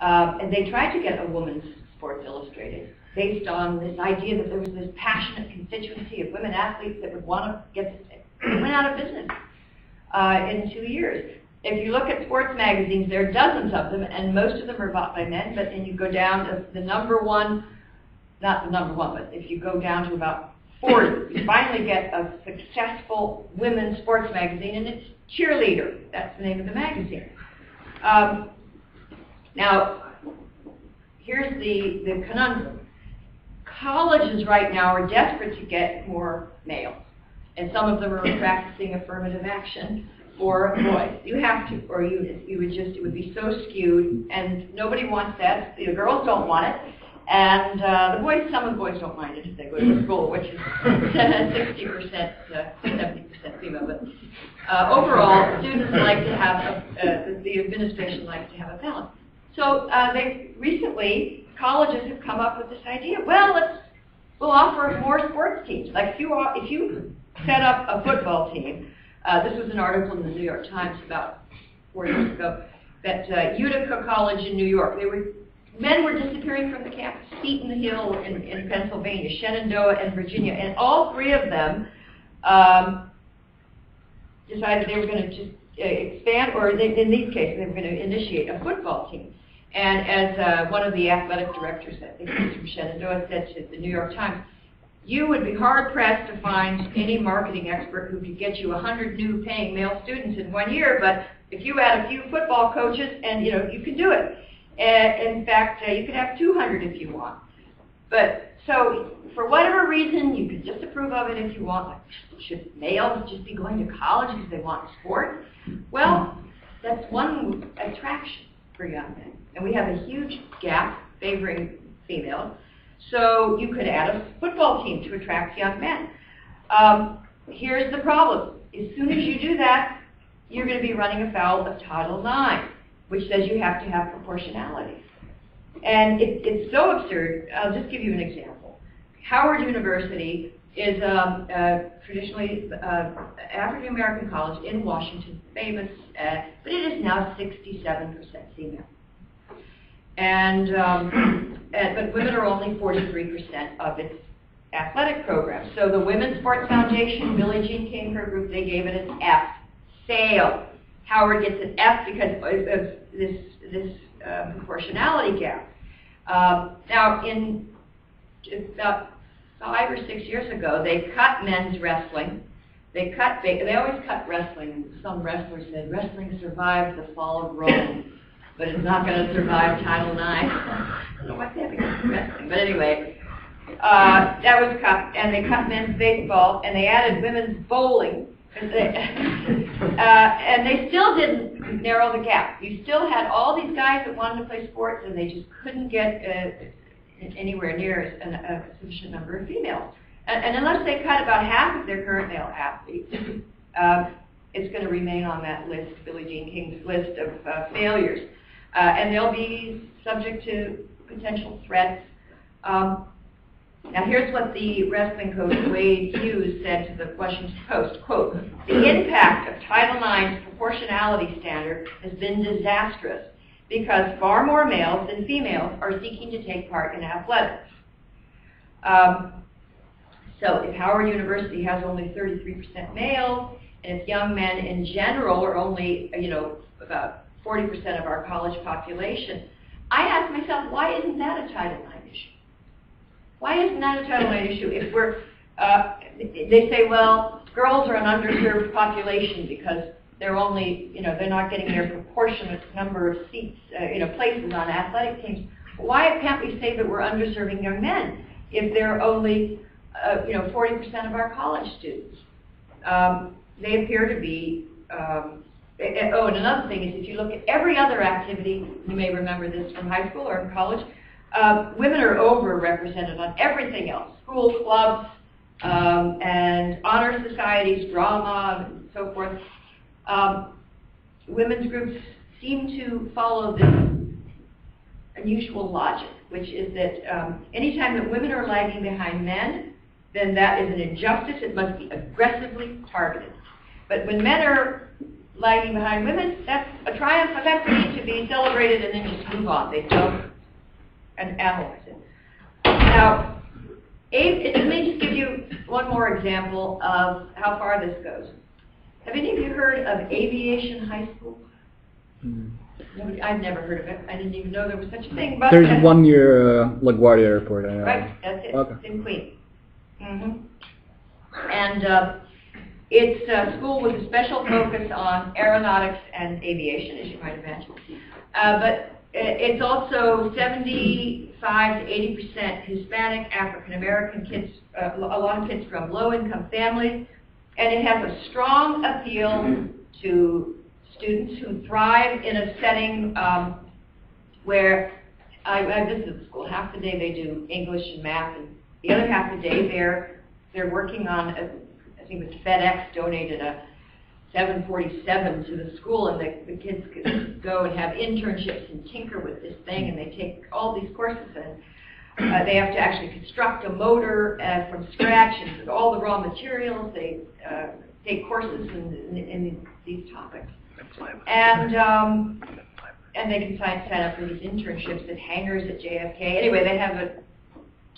And they tried to get a woman's Sports Illustrated based on this idea that there was this passionate constituency of women athletes that would want to get this. It went out of business in 2 years. If you look at sports magazines, there are dozens of them, and most of them are bought by men, but then you go down to the number one, not the number one, but if you go down to about 40, you finally get a successful women's sports magazine, and it's Cheerleader. That's the name of the magazine. Now, here's the conundrum. Colleges right now are desperate to get more males, and some of them are practicing affirmative action for boys. You have to, or it would be so skewed, and nobody wants that. The girls don't want it, and the boys, some of the boys don't mind it if they go to school, which is 60% to 70% female. But overall, students like to have, the administration likes to have a balance. So recently, colleges have come up with this idea. Well, we'll offer more sports teams. Like if you set up a football team. This was an article in the New York Times about 4 years ago that Utica College in New York, men were disappearing from the campus, Seton Hill in Pennsylvania, Shenandoah and Virginia, and all three of them decided they were going to just expand, or in these cases, they were going to initiate a football team. And as one of the athletic directors, I think he was from Shenandoah, said to the New York Times, you would be hard-pressed to find any marketing expert who could get you 100 new paying male students in 1 year, but if you add a few football coaches, and you can do it. In fact, you could have 200 if you want. But so, for whatever reason, you could disapprove of it if you want. Like, should males just be going to college because they want sport? Well, that's one attraction for young men, and we have a huge gap favoring females. So you could add a football team to attract young men. Here's the problem. As soon as you do that, you're going to be running afoul of Title IX, which says you have to have proportionality. And it's so absurd. I'll just give you an example. Howard University is traditionally African-American college in Washington, famous, but it is now 67% female. And but women are only 43% of its athletic program. So the Women's Sports Foundation, Billie Jean King, her group, they gave it an F. Fail. Howard gets an F because of this proportionality gap. Now, in about 5 or 6 years ago, they cut men's wrestling. They always cut wrestling. Some wrestlers said wrestling survived the fall of Rome, but it's not going to survive Title IX. I don't know what's happening with wrestling, but anyway, that was cut, and they cut men's baseball, and they added women's bowling, and they still didn't narrow the gap. You still had all these guys that wanted to play sports, and they just couldn't get anywhere near a sufficient number of females. And unless they cut about half of their current male athletes, it's going to remain on that list, Billie Jean King's list of failures. And they'll be subject to potential threats. Now here's what the wrestling coach Wade Hughes said to the Washington Post, quote, the impact of Title IX's proportionality standard has been disastrous because far more males than females are seeking to take part in athletics. So if Howard University has only 33% males, and if young men in general are only, about 40% of our college population, I ask myself, why isn't that a Title IX issue? Why isn't that a Title IX issue? If we're, they say, well, girls are an underserved population because they're only, they're not getting their proportionate number of seats, places on athletic teams. Why can't we say that we're underserving young men if they're only, 40% of our college students? They appear to be, and another thing is if you look at every other activity, you may remember this from high school or college, women are overrepresented on everything else, school clubs and honor societies, drama, and so forth. Women's groups seem to follow this unusual logic, which is that anytime that women are lagging behind men, then that is an injustice. It must be aggressively targeted. But when men are lagging behind women, that's a triumph of equity to be celebrated and then just move on. They don't analyze it. Now, let me just give you one more example of how far this goes. Have any of you heard of Aviation High School? I've never heard of it. I didn't even know there was such a thing. But there's one near LaGuardia Airport. Right, that's it. Okay. It's in Queens. And it's a school with a special focus on aeronautics and aviation, as you might imagine. But it's also 75 to 80% Hispanic, African American kids, a lot of kids from low-income families, and it has a strong appeal to students who thrive in a setting where I visited the school. Half the day they do English and math, and the other half the day they're working on, I think it was FedEx donated a 747 to the school, and the kids could go and have internships and tinker with this thing, and they take all these courses, and they have to actually construct a motor from scratch, and all the raw materials. They take courses in these topics, and they can sign up for these internships at hangars at JFK. Anyway, they have a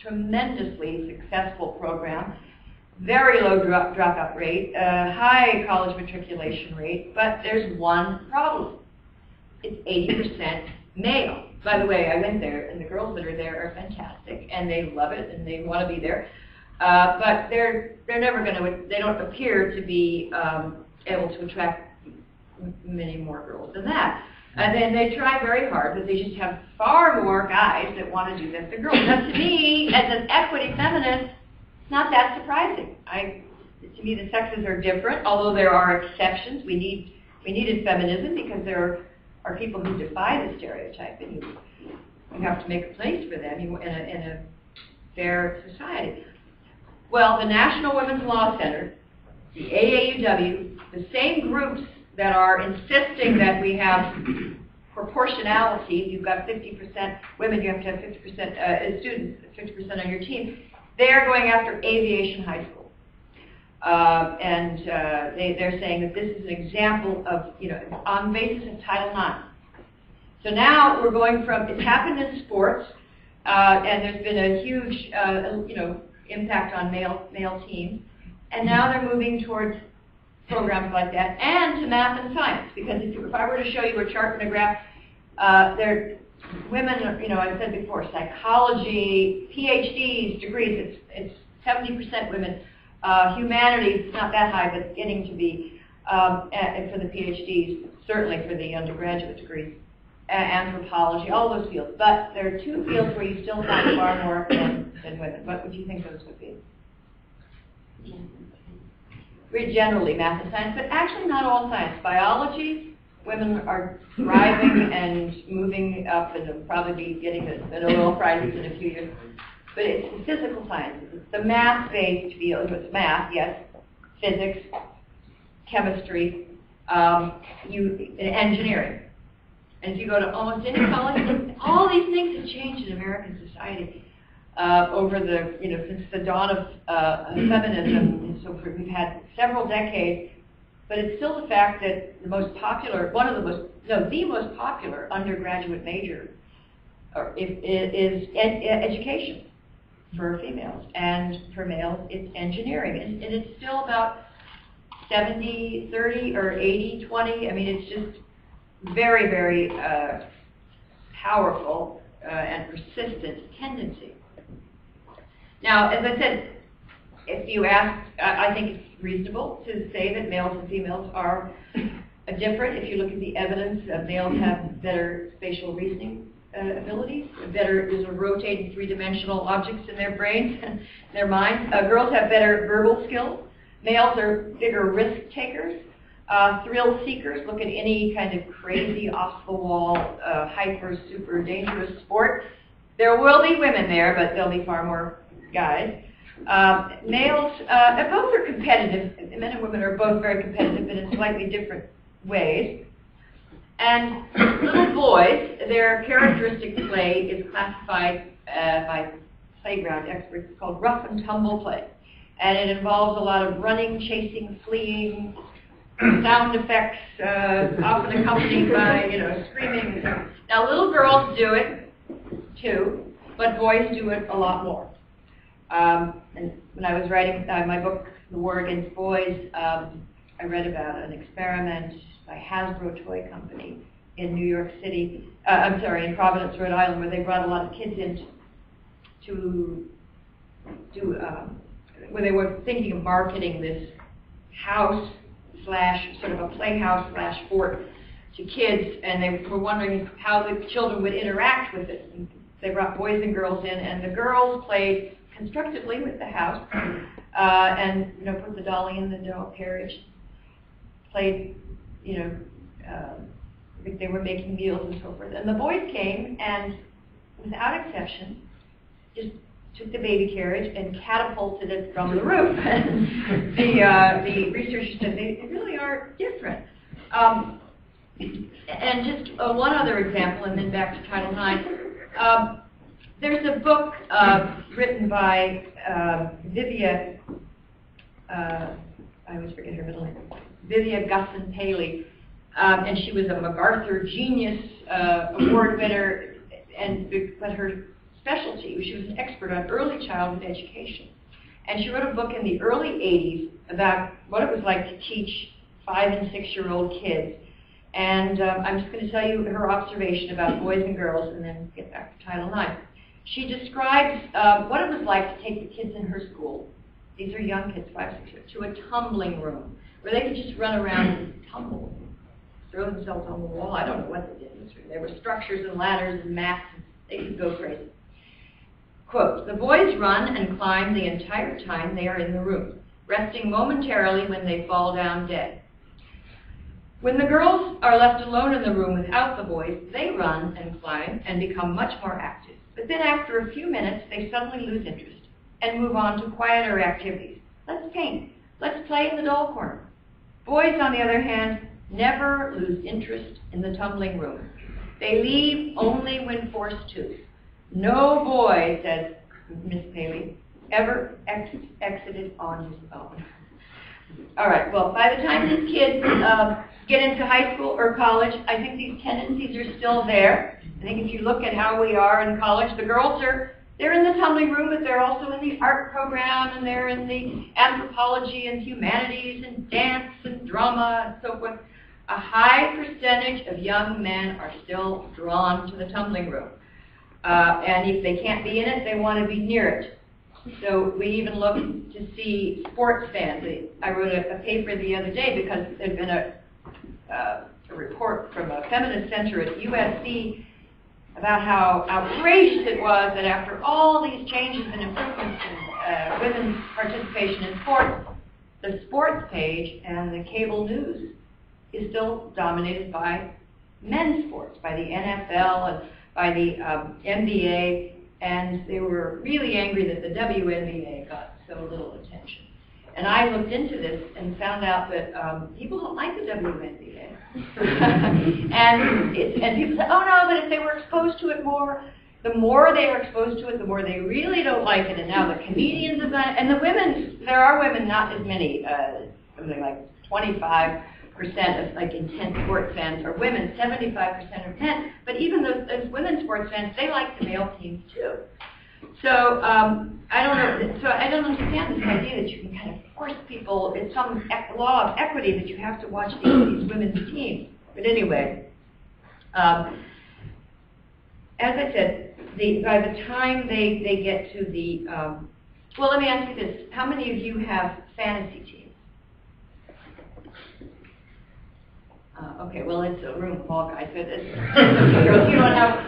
tremendously successful program. Very low dropout rate, high college matriculation rate, but there's one problem. It's 80% male. By the way, I went there, and the girls that are there are fantastic, and they love it, and they want to be there. But they're never going to. They don't appear to be able to attract many more girls than that. And then they try very hard, but they just have far more guys that want to do this than girls. Now, to me, as an equity feminist, not that surprising. To me, the sexes are different, although there are exceptions. We needed feminism because there are people who defy the stereotype, and you have to make a place for them in a fair society. Well, the National Women's Law Center, the AAUW, the same groups that are insisting that we have proportionality. If you've got 50% women, you have to have 50% students, 50% on your team. They're going after Aviation High School, and they're saying that this is an example of, on the basis of Title IX. So now we're going from, it's happened in sports, and there's been a huge, impact on male teams, and now they're moving towards programs like that, and to math and science, because if I were to show you a chart and a graph, women, I said before, psychology, PhDs, degrees, it's 70% women. Humanities, not that high, but getting to be, for the PhDs, certainly for the undergraduate degrees. Anthropology, all those fields. But there are two fields where you still find far more men than women. What would you think those would be? Generally, math and science, but actually not all science. Biology, women are thriving and moving up, and will probably be getting the Nobel Prizes in a few years. But it's the physical sciences. It's the math-based field. It's math, yes, physics, chemistry, engineering. And if you go to almost any college, all these things have changed in American society over the, since the dawn of feminism. And so we've had several decades, but it's still the fact that the most popular undergraduate major is education for females, and for males it's engineering, and it's still about 70-30 or 80-20. I mean, it's just very, very powerful and persistent tendency. Now, as I said, if you ask, I think it's reasonable to say that males and females are different. If you look at the evidence, males have better spatial reasoning abilities, better rotating three-dimensional objects in their brains and their minds. Girls have better verbal skills. Males are bigger risk takers. Thrill seekers. Look at any kind of crazy, off-the-wall, hyper, super dangerous sport. There will be women there, but there'll be far more guys. Males, both are competitive. Men and women are both very competitive, but in slightly different ways. And little boys, their characteristic play is classified by playground experts called rough and tumble play. And it involves a lot of running, chasing, fleeing, sound effects, often accompanied by, screaming. Now, little girls do it too, but boys do it a lot more. And when I was writing my book, The War Against Boys, I read about an experiment by Hasbro Toy Company in New York City, in Providence, Rhode Island, where they brought a lot of kids in to do, where they were thinking of marketing this house / sort of a playhouse / fort to kids, and they were wondering how the children would interact with it. And they brought boys and girls in, and the girls played constructively with the house, and put the dolly in the doll carriage, played, they were making meals and so forth. And the boys came and, without exception, just took the baby carriage and catapulted it from the roof. And the researchers said they really are different. And just one other example, and then back to Title IX. There's a book written by Vivia, I always forget her middle name, Vivia Gusson Paley, and she was a MacArthur Genius Award winner, but her specialty, she was an expert on early childhood education. And she wrote a book in the early 80s about what it was like to teach 5- and 6-year-old kids. And I'm just going to tell you her observation about boys and girls, and then get back to Title IX. She describes what it was like to take the kids in her school, these are young kids, 5, 6 years, to a tumbling room, where they could just run around and tumble, throw themselves on the wall. I don't know what they did in this room. There were structures and ladders and mats, and they could go crazy. Quote, "The boys run and climb the entire time they are in the room, resting momentarily when they fall down dead. When the girls are left alone in the room without the boys, they run and climb and become much more active. But then after a few minutes, they suddenly lose interest and move on to quieter activities. Let's paint. Let's play in the doll corner. Boys, on the other hand, never lose interest in the tumbling room. They leave only when forced to. No boy," says Miss Paley, "ever exited on his own." All right, well, by the time these kids get into high school or college, I think these tendencies are still there. I think if you look at how we are in college, the girls they're in the tumbling room, but they're also in the art program, and they're in the anthropology and humanities and dance and drama and so forth. A high percentage of young men are still drawn to the tumbling room. And if they can't be in it, they want to be near it. So we even look to see sports fans. I wrote a paper the other day because there'd been a report from a feminist center at USC about how outrageous it was that after all these changes and improvements in women's participation in sports, the sports page and the cable news is still dominated by men's sports, by the NFL and by the NBA, and they were really angry that the WNBA got so little attention. And I looked into this and found out that people don't like the WNBA. and people say, oh no, but if they were exposed to it more, the more they are exposed to it, the more they really don't like it. And now the comedians have done it, and the women, there are women, not as many, something like 25% of like intense sports fans are women, 75% are men. But even those women sports fans, they like the male teams too. So I don't know. So I don't understand this idea that you can kind of force people. It's some law of equity that you have to watch these women's teams. But anyway, as I said, by the time they get to the well, let me ask you this: how many of you have fantasy teams? Okay, well, it's a room of all guys. But girls, you don't have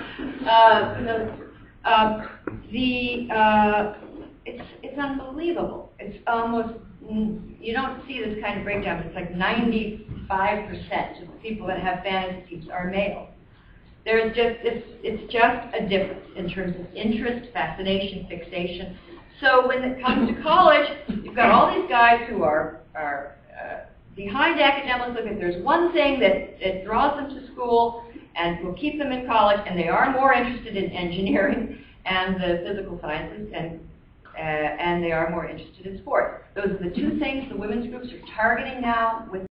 it's unbelievable. It's almost, you don't see this kind of breakdown. It's like 95% of the people that have fantasy teams are male. There's just, it's just a difference in terms of interest, fascination, fixation. So when it comes to college, you've got all these guys who are behind academics. Look, if there's one thing that draws them to school and will keep them in college, and they are more interested in engineering and the physical sciences, and they are more interested in sports. Those are the two things the women's groups are targeting now with